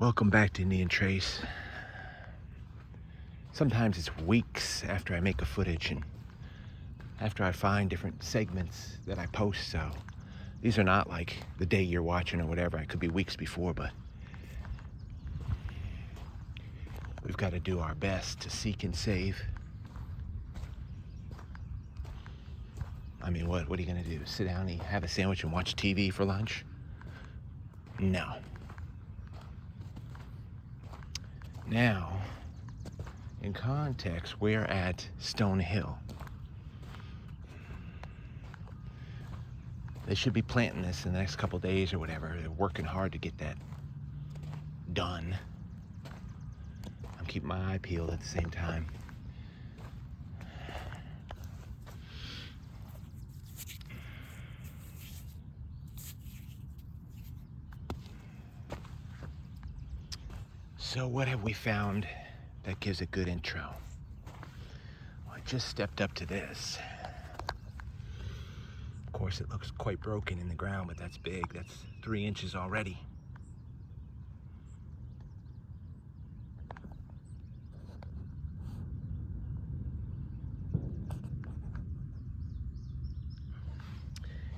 Welcome back to Indian Trace. Sometimes it's weeks after I make a footage and after I find different segments that I post, so these are not like the day you're watching or whatever. It could be weeks before, but we've got to do our best to seek and save. I mean, what are you going to do? Sit down and have a sandwich and watch TV for lunch? No. Now, in context, we're at Stone Hill. They should be planting this in the next couple days or whatever. They're working hard to get that done. I'm keeping my eye peeled at the same time. So what have we found that gives a good intro? Well, I just stepped up to this. Of course, it looks quite broken in the ground, but that's big. That's 3 inches already.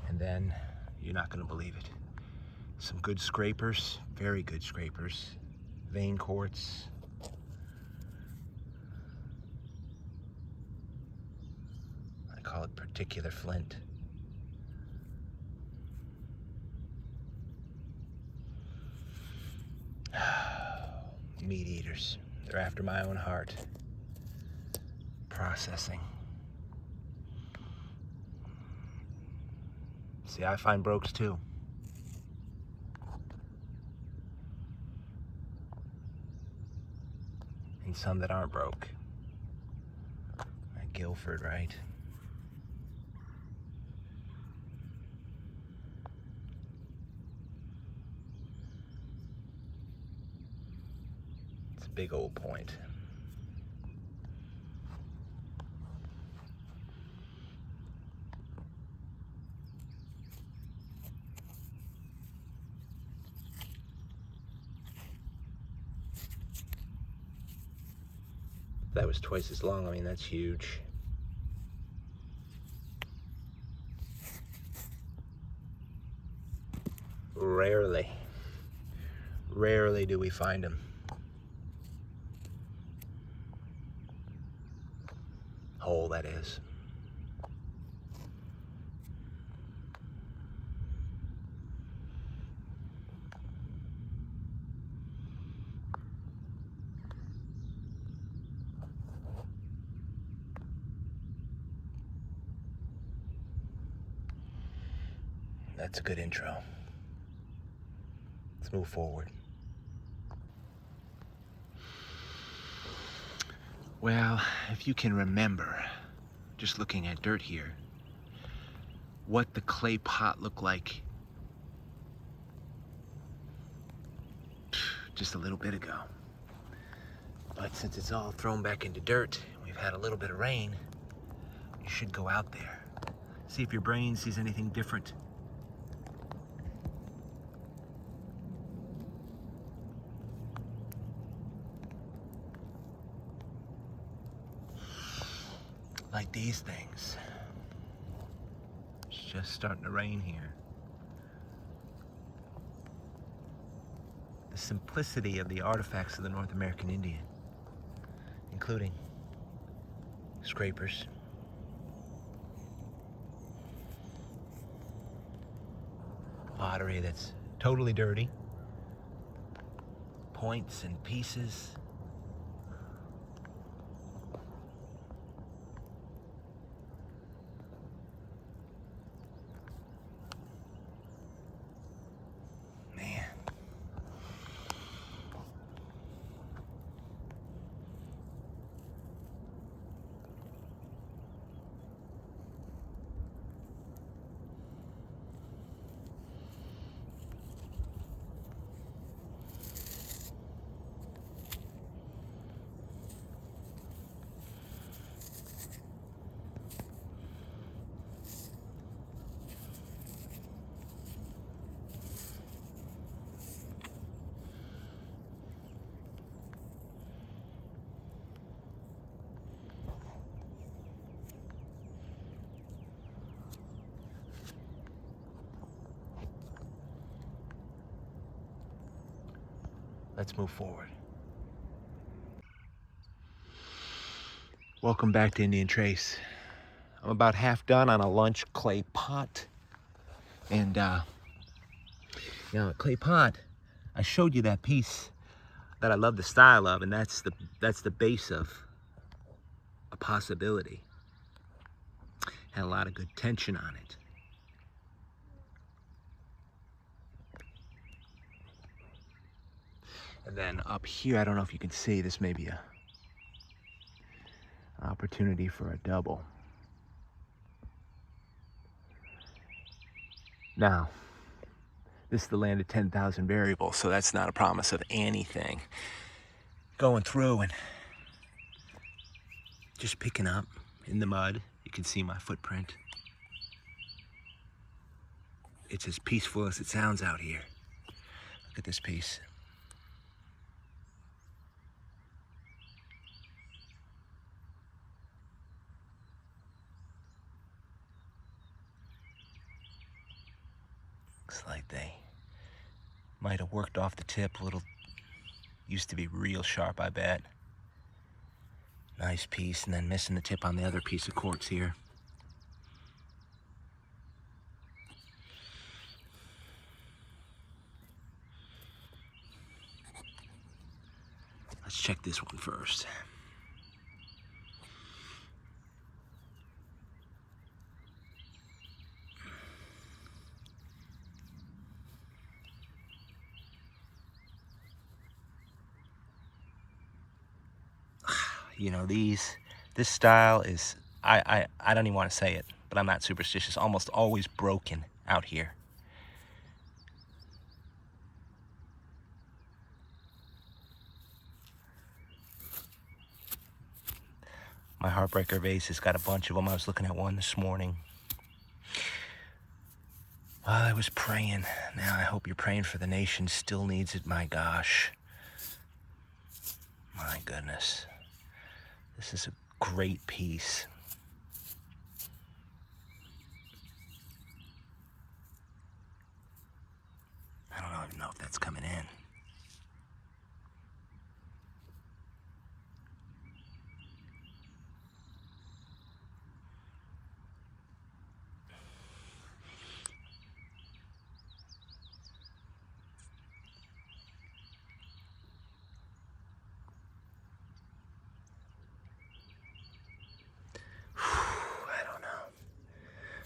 And then, you're not gonna believe it. Some good scrapers, very good scrapers. Vein quartz. I call it particular flint. Meat eaters. They're after my own heart. Processing. See, I find brokes too. And some that aren't broke. Like Guilford, right? It's a big old point. That was twice as long. I mean, that's huge. Rarely do we find them. Whole, that is. That's a good intro. Let's move forward. Well, if you can remember, just looking at dirt here, what the clay pot looked like just a little bit ago. But since it's all thrown back into dirt, we've had a little bit of rain, you should go out there. See if your brain sees anything different. Like these things. It's just starting to rain here. The simplicity of the artifacts of the North American Indian, including scrapers, pottery that's totally dirty, points and pieces. let's move forward. Welcome back to Indian Trace. I'm about half done on a lunch clay pot. And, clay pot, I showed you that piece that I love the style of, and that's the base of a possibility. Had a lot of good tension on it. And then up here, I don't know if you can see, this may be an opportunity for a double. Now, this is the land of 10,000 variables, so that's not a promise of anything. Going through and just picking up in the mud. You can see my footprint. It's as peaceful as it sounds out here. Look at this piece. Looks like they might have worked off the tip a little. Used to be real sharp, I bet. Nice piece, and then missing the tip on the other piece of quartz here. Let's check this one first. You know, this style is, I don't even want to say it, but I'm not superstitious, almost always broken out here. My Heartbreaker vase has got a bunch of them. I was looking at one this morning. While I was praying. Now I hope you're praying for the nation. Still needs it, my gosh. My goodness. This is a great piece. I don't even know if that's coming in.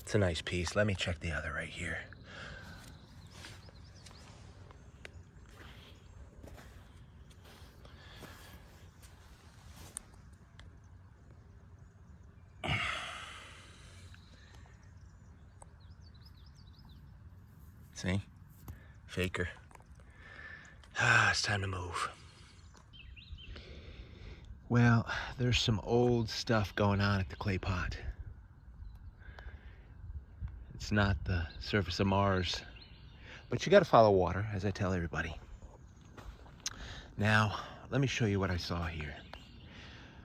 It's a nice piece. Let me check the other right here. See? Faker. It's time to move. Well, there's some old stuff going on at the clay pot. It's not the surface of Mars, but you got to follow water, as I tell everybody. Now, let me show you what I saw here.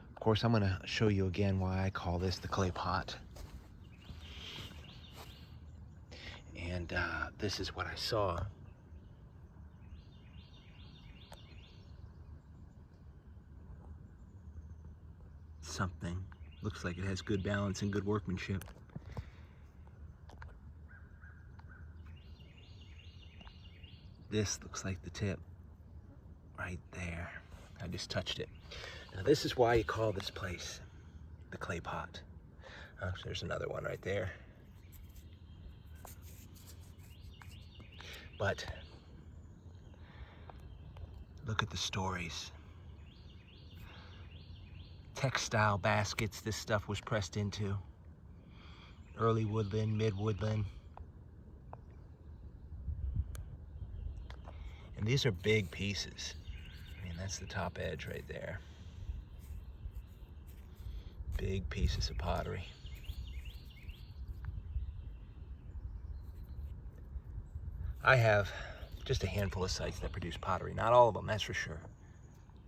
Of course, I'm going to show you again why I call this the clay pot. And this is what I saw. Something. Looks like it has good balance and good workmanship. This looks like the tip right there. I just touched it. Now this is why you call this place the clay pot. There's another one right there. But look at the stories. Textile baskets this stuff was pressed into. Early woodland, mid woodland. And these are big pieces. I mean, that's the top edge right there. Big pieces of pottery. I have just a handful of sites that produce pottery. Not all of them, that's for sure.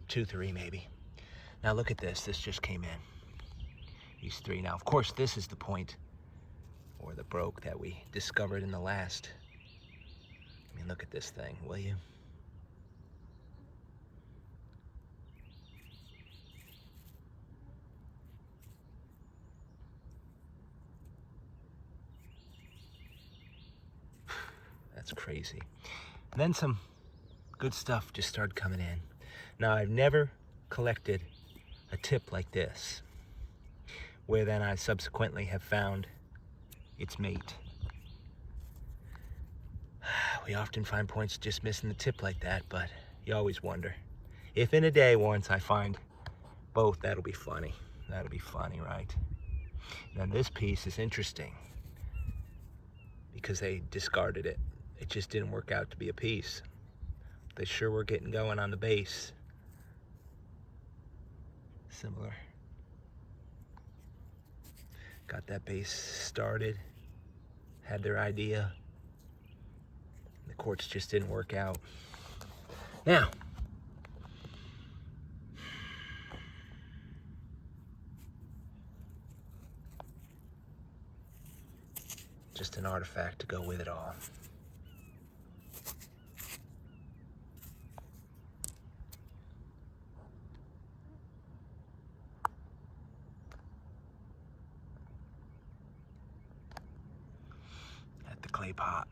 2, 3 maybe. Now look at this. This just came in. These 3. Now, of course, this is the point, or the broke, that we discovered in the last. I mean, look at this thing, will you? That's crazy. And then some good stuff just started coming in. Now, I've never collected a tip like this, where then I subsequently have found its mate. We often find points just missing the tip like that, but you always wonder. If in a day once I find both, that'll be funny. That'll be funny, right? And then this piece is interesting because they discarded it. It just didn't work out to be a piece. They sure were getting going on the base. Similar. Got that base started, had their idea. The quartz just didn't work out. Now, just an artifact to go with it all. At the clay pot.